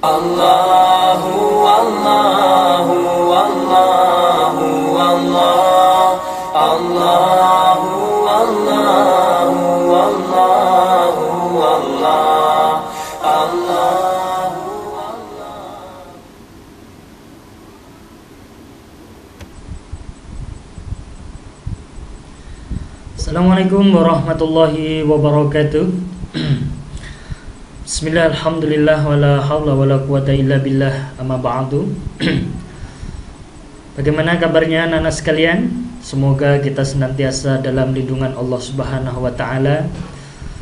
Allahu Allahu Allahu Allah, Allahu Allahu Allahu Allah, Allahu Allah. Assalamualaikum warahmatullahi wabarakatuh. Bismillah, alhamdulillah, wala hawla wala quwata illa billah, amma ba'du. Bagaimana kabarnya anak-anak sekalian? Semoga kita senantiasa dalam lindungan Allah Subhanahu wa taala,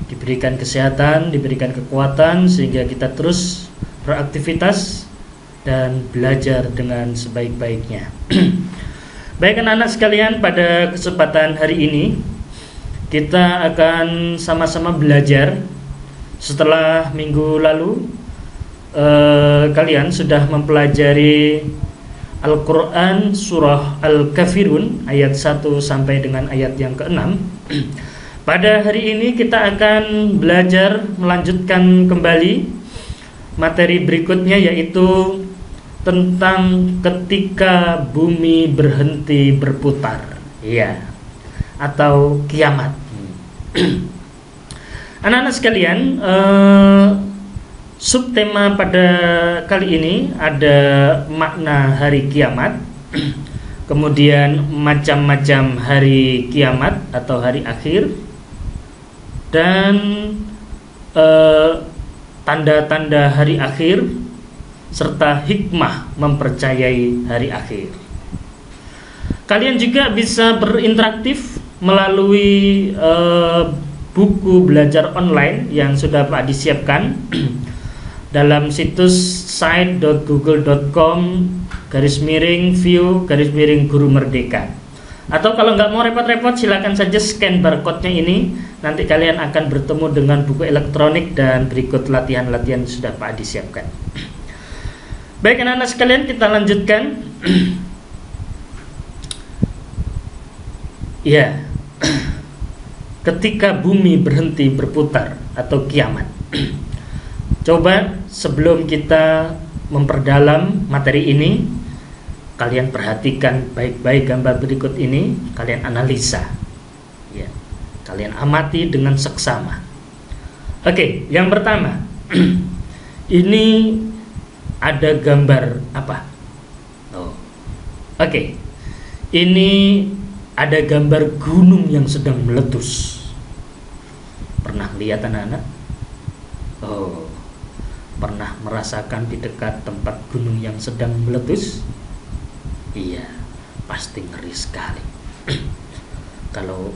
diberikan kesehatan, diberikan kekuatan sehingga kita terus beraktivitas dan belajar dengan sebaik-baiknya. Baik anak-anak sekalian, pada kesempatan hari ini kita akan sama-sama belajar. Setelah minggu lalu kalian sudah mempelajari Al-Quran surah Al-Kafirun ayat 1 sampai dengan ayat yang ke-6. Pada hari ini kita akan belajar melanjutkan kembali materi berikutnya, yaitu tentang ketika bumi berhenti berputar, ya, atau kiamat. Anak-anak sekalian, subtema pada kali ini ada makna hari kiamat, kemudian macam-macam hari kiamat atau hari akhir, dan tanda-tanda hari akhir, serta hikmah mempercayai hari akhir. Kalian juga bisa berinteraktif melalui buku belajar online yang sudah Pak disiapkan dalam situs site.google.com/view/guru merdeka. Atau kalau nggak mau repot-repot, silakan saja scan barcode-nya ini. Nanti kalian akan bertemu dengan buku elektronik dan berikut latihan-latihan yang sudah Pak disiapkan. Baik anak-anak sekalian, kita lanjutkan. Ya, ketika bumi berhenti berputar atau kiamat. Coba sebelum kita memperdalam materi ini, kalian perhatikan baik-baik gambar berikut ini, kalian analisa, ya, kalian amati dengan seksama. Oke, yang pertama, ini ada gambar apa? Oke, ini ada gambar gunung yang sedang meletus. Pernah lihat anak-anak? Pernah merasakan di dekat tempat gunung yang sedang meletus? Iya, pasti ngeri sekali. Kalau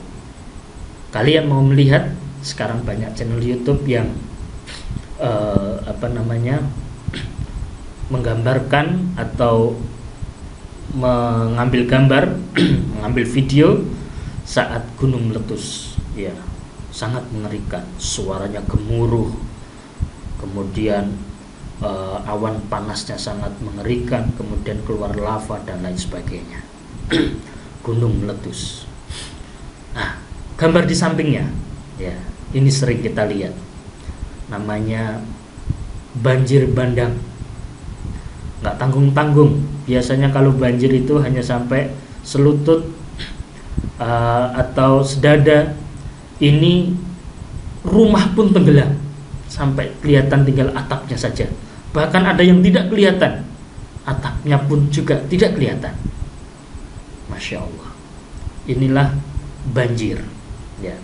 kalian mau melihat, sekarang banyak channel YouTube yang menggambarkan atau mengambil gambar, mengambil video saat gunung meletus. Ya, sangat mengerikan. Suaranya gemuruh, kemudian awan panasnya sangat mengerikan, kemudian keluar lava dan lain sebagainya. Gunung meletus. Nah, gambar di sampingnya, ya, ini sering kita lihat. Namanya banjir bandang. Nggak tanggung-tanggung. Biasanya kalau banjir itu hanya sampai selutut atau sedada. Ini rumah pun tenggelam sampai kelihatan tinggal atapnya saja. Bahkan ada yang tidak kelihatan, atapnya pun juga tidak kelihatan. Masya Allah. Inilah banjir, ya.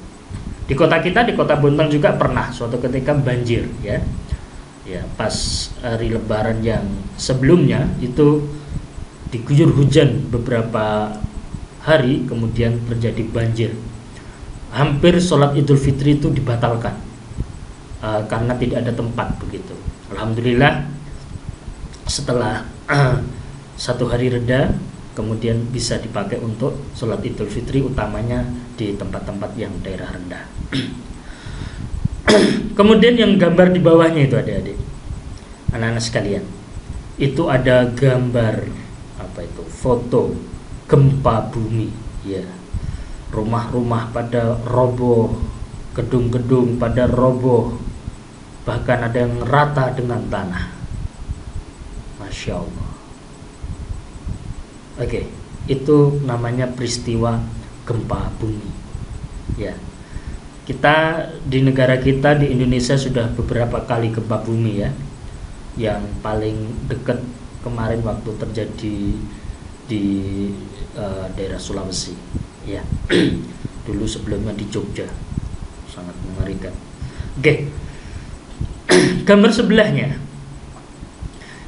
Di kota kita, di kota Bontang juga pernah suatu ketika banjir, ya. Ya, pas hari Lebaran yang sebelumnya itu diguyur hujan beberapa hari, kemudian terjadi banjir. Hampir sholat Idul Fitri itu dibatalkan karena tidak ada tempat begitu. Alhamdulillah, setelah satu hari reda, kemudian bisa dipakai untuk sholat Idul Fitri, utamanya di tempat-tempat yang daerah rendah. Kemudian yang gambar di bawahnya itu, adik-adik, anak-anak sekalian, itu ada gambar apa itu? Foto gempa bumi, ya. Rumah-rumah pada roboh, gedung-gedung pada roboh, bahkan ada yang rata dengan tanah. Masya Allah. Oke, itu namanya peristiwa gempa bumi. Ya, kita di negara kita di Indonesia sudah beberapa kali gempa bumi ya. Yang paling dekat kemarin waktu terjadi di daerah Sulawesi, ya. Dulu sebelumnya di Jogja, sangat mengerikan. Oke, gambar sebelahnya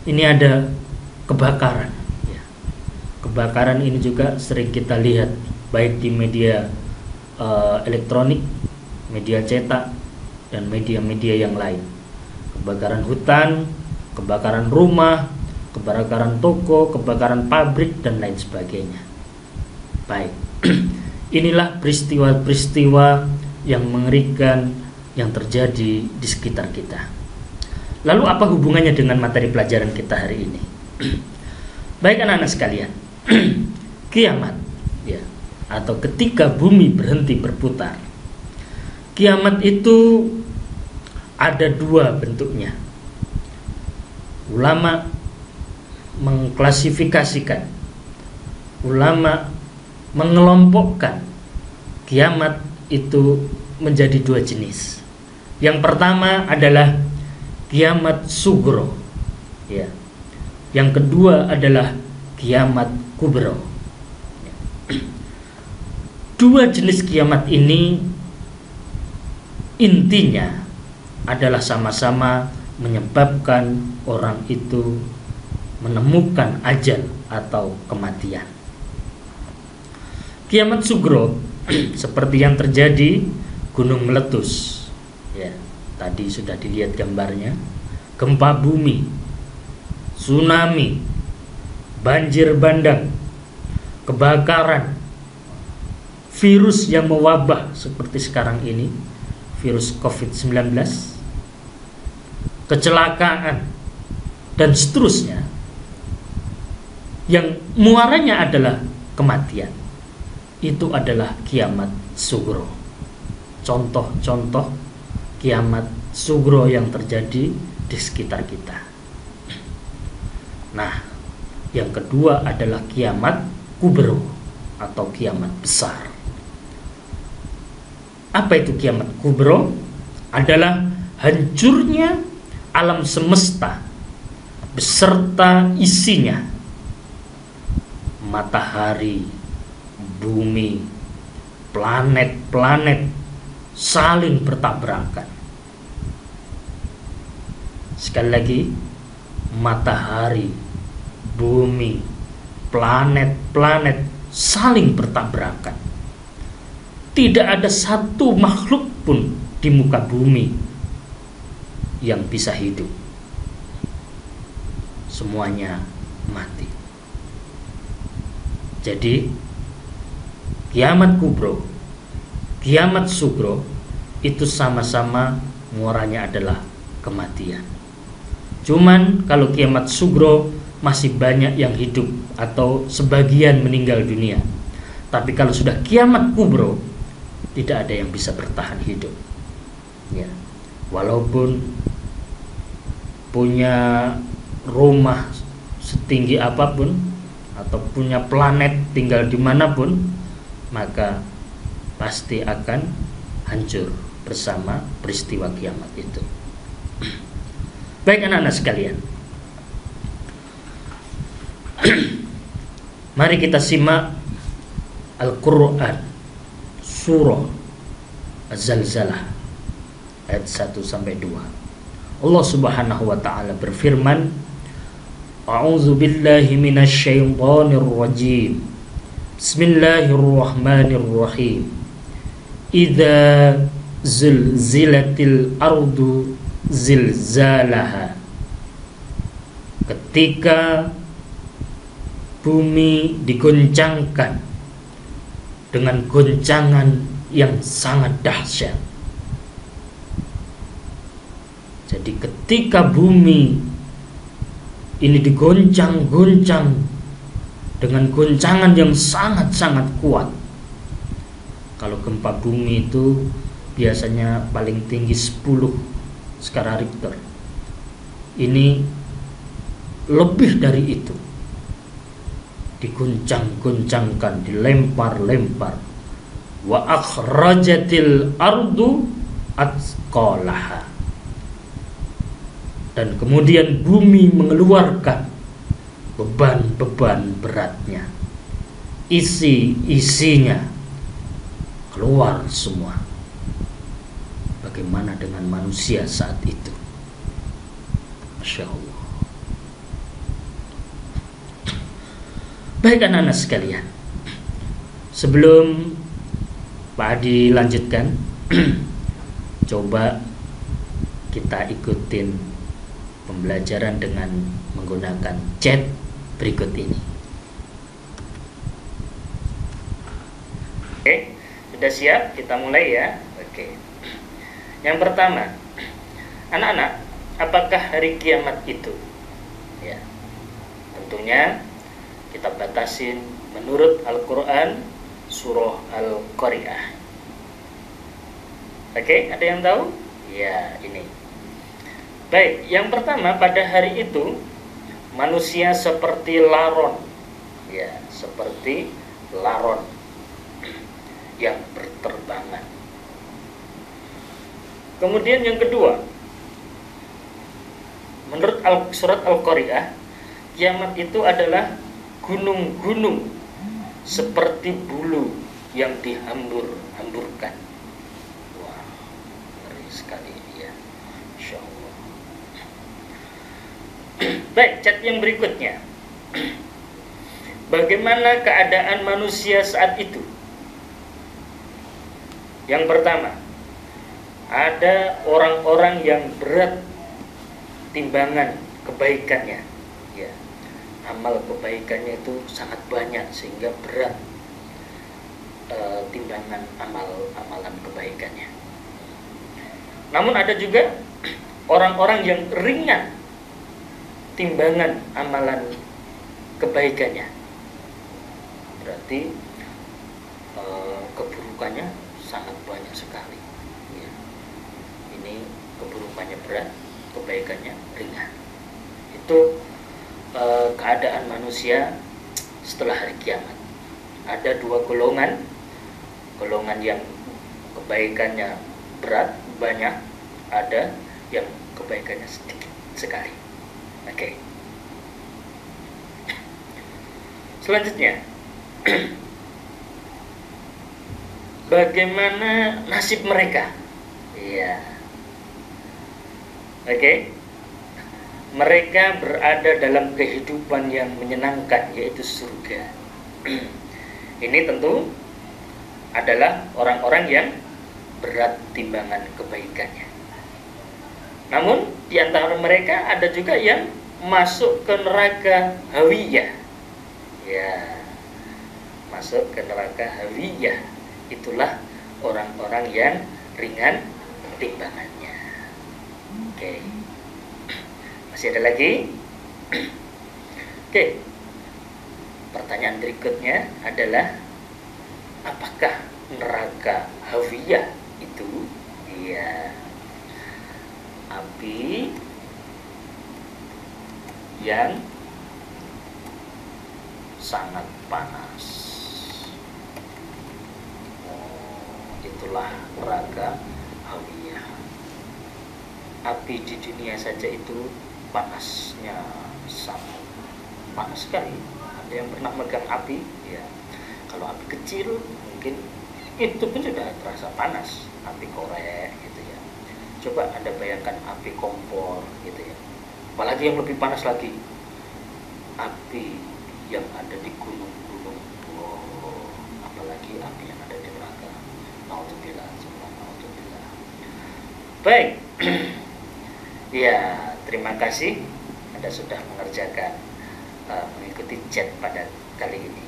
ini ada kebakaran. Ya. Kebakaran ini juga sering kita lihat baik di media elektronik, media cetak, dan media-media yang lain. Kebakaran hutan, kebakaran rumah, kebakaran toko, kebakaran pabrik, dan lain sebagainya. Baik, inilah peristiwa-peristiwa yang mengerikan yang terjadi di sekitar kita. Lalu apa hubungannya dengan materi pelajaran kita hari ini? Baik anak-anak sekalian, kiamat, ya, atau ketika bumi berhenti berputar. Kiamat itu ada dua bentuknya. Ulama mengklasifikasikan, ulama mengelompokkan kiamat itu menjadi dua jenis. Yang pertama adalah kiamat sugro, ya. Yang kedua adalah kiamat kubro. Dua jenis kiamat ini intinya adalah sama-sama menyebabkan orang itu menemukan ajal atau kematian. Kiamat sugro seperti yang terjadi gunung meletus, ya, tadi sudah dilihat gambarnya, gempa bumi, tsunami, banjir bandang, kebakaran, virus yang mewabah seperti sekarang ini, virus COVID-19, kecelakaan, dan seterusnya, yang muaranya adalah kematian. Itu adalah kiamat sugro. Contoh-contoh kiamat sugro yang terjadi di sekitar kita. Nah, yang kedua adalah kiamat kubro atau kiamat besar. Apa itu kiamat kubro? Adalah hancurnya alam semesta beserta isinya, matahari, bumi, planet-planet saling bertabrakan. Sekali lagi, matahari, bumi, planet-planet saling bertabrakan. Tidak ada satu makhluk pun di muka bumi yang bisa hidup. Semuanya mati. Jadi kiamat kubro, kiamat sugro itu sama-sama muaranya adalah kematian. Cuman kalau kiamat sugro masih banyak yang hidup atau sebagian meninggal dunia. Tapi kalau sudah kiamat kubro, tidak ada yang bisa bertahan hidup. Ya, walaupun punya rumah setinggi apapun atau punya planet tinggal dimanapun, maka pasti akan hancur bersama peristiwa kiamat itu. Baik anak-anak sekalian, mari kita simak Al-Quran surah Az-Zalzalah ayat 1-2. Allah Subhanahu wa taala berfirman, A'udzu billahi minasy syaithanir rajim. Bismillahirrahmanirrahim. Idza zulzilatil ardu zilzalaha. Ketika bumi digoncangkan dengan goncangan yang sangat dahsyat. Jadi ketika bumi ini digoncang-goncang dengan goncangan yang sangat-sangat kuat. Kalau gempa bumi itu biasanya paling tinggi 10 skala Richter. Ini lebih dari itu, diguncang-guncangkan, dilempar-lempar. Wa akhrajatil ardu atsqalaha, dan kemudian bumi mengeluarkan beban-beban beratnya, isi-isinya keluar semua. Bagaimana dengan manusia saat itu? Masya Allah. Baik anak-anak sekalian, sebelum Pak Adi lanjutkan, coba kita ikutin pembelajaran dengan menggunakan chat berikut ini. Oke, sudah siap? Kita mulai ya. Oke. Yang pertama, anak-anak, apakah hari kiamat itu? Ya, tentunya kita batasin menurut Al-Quran, surah Al-Qari'ah. Oke, ada yang tahu? Ya, ini. Baik, yang pertama, pada hari itu manusia seperti laron. Ya, seperti laron yang berterbangan. Kemudian yang kedua, menurut surat Al-Qari'ah, kiamat itu adalah gunung-gunung seperti bulu yang dihambur-hamburkan. Wah, ngeri sekali ya, Insya Allah. Baik, chat yang berikutnya. Bagaimana keadaan manusia saat itu? Yang pertama, ada orang-orang yang berat timbangan kebaikannya, ya, amal kebaikannya itu sangat banyak sehingga berat timbangan amalan kebaikannya. Namun ada juga orang-orang yang ringan timbangan amalan kebaikannya, berarti keburukannya sangat banyak sekali. Ya. Ini keburukannya berat, kebaikannya ringan. Itu keadaan manusia setelah hari kiamat. Ada dua golongan yang kebaikannya berat, banyak, ada yang kebaikannya sedikit sekali. Oke. Selanjutnya, bagaimana nasib mereka? Iya. Oke. Mereka berada dalam kehidupan yang menyenangkan, yaitu surga. Ini tentu adalah orang-orang yang berat timbangan kebaikannya. Namun di antara mereka ada juga yang masuk ke neraka hawiyah. Ya, masuk ke neraka hawiyah. Itulah orang-orang yang ringan timbangannya. Oke. Masih ada lagi? Oke. Pertanyaan berikutnya adalah, apakah neraka hawiyah itu? Iya, api yang sangat panas. Itulah neraka hawiyah. Api di dunia saja itu panasnya sangat panas sekali. Ada yang pernah megang api? Ya. Kalau api kecil mungkin itu pun sudah terasa panas, api korek gitu ya. Coba Anda bayangkan api kompor gitu ya. Apalagi yang lebih panas lagi, api yang ada di gunung-gunung. Wow, apalagi api yang ada di neraka. Naudzubillah, naudzubillah. Baik. Ya, terima kasih Anda sudah mengerjakan mengikuti chat pada kali ini.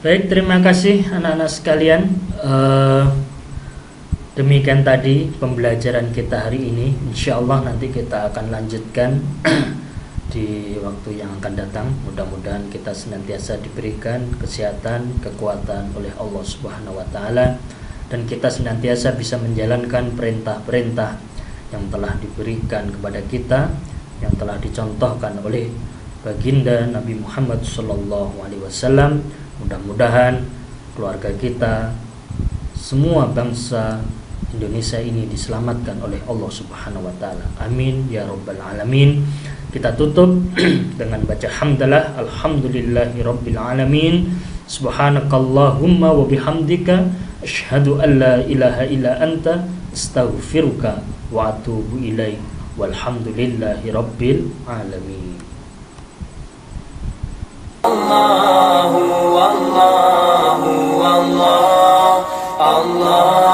Baik, terima kasih anak-anak sekalian. Demikian tadi pembelajaran kita hari ini. Insya Allah nanti kita akan lanjutkan di waktu yang akan datang. Mudah-mudahan kita senantiasa diberikan kesehatan, kekuatan oleh Allah Subhanahu wa Ta'ala, dan kita senantiasa bisa menjalankan perintah-perintah yang telah diberikan kepada kita yang telah dicontohkan oleh baginda Nabi Muhammad SAW. Mudah-mudahan keluarga kita, semua bangsa Indonesia ini diselamatkan oleh Allah Subhanahu wa taala. Amin ya rabbal alamin. Kita tutup dengan baca hamdalah, alhamdulillahi rabbil alamin. Subhanakallahumma wa bihamdika asyhadu an la ilaha illa anta astaghfiruka wa atubu ilaik. Walhamdulillahi rabbil alamin. Allahu Allahu Allah Allah